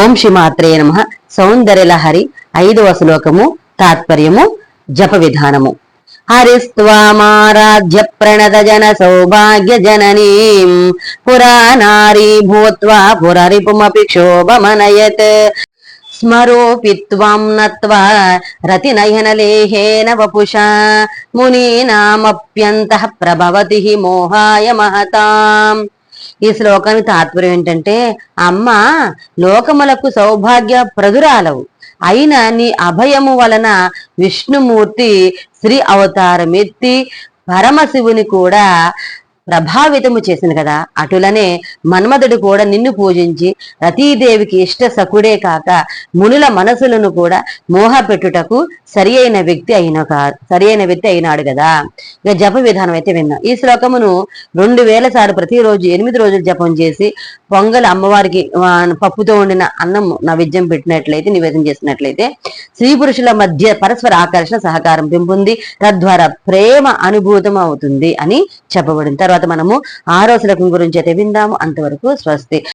ఓం శ్రీమాత్రే నమః. సౌందర్యలహరి 5వ శ్లోకము. తాత్పర్యము, జప విధానము. హరిస్త్వామారాధ్య ప్రణత జన సౌభాగ్య జననీం పురానారీ భూత్వా పురరిపుమపి క్షోభమనయత్ స్మరోపిత్వాం నత్వా రతినయనలేహేన వపుషా మునీనామప్యంతః ప్రభవతి మోహాయ మహతాం. ఈ శ్లోకానికి తాత్పర్యం ఏంటంటే, అమ్మ లోకములకు సౌభాగ్య ప్రదురాలవు అయిన నీ అభయము వలన విష్ణుమూర్తి శ్రీ అవతారమెత్తి పరమశివుని కూడా ప్రభావితము చేసింది కదా. అటులనే మన్మధుడు కూడా నిన్ను పూజించి రతీదేవికి ఇష్ట సకుడే కాక మునుల మనసులను కూడా మోహ పెట్టుటకు సరి అయిన వ్యక్తి అయినాడు కదా. ఇక జప విధానం అయితే విన్నాం. ఈ శ్లోకమును 2000 సార్లు ప్రతిరోజు 8 రోజులు జపం చేసి పొంగల్ అమ్మవారికి పప్పుతో వండిన అన్నం నైవేద్యం పెట్టినట్లయితే, నివేదన చేసినట్లయితే స్త్రీ పురుషుల మధ్య పరస్పర ఆకర్షణ సహకారం పెంపొంది తద్వారా ప్రేమ అనుభూతం అవుతుంది అని చెప్పబడింది. తర్వాత మనము 6వ శ్లోకం గురించి అయితే విందాము. అంతవరకు స్వస్తి.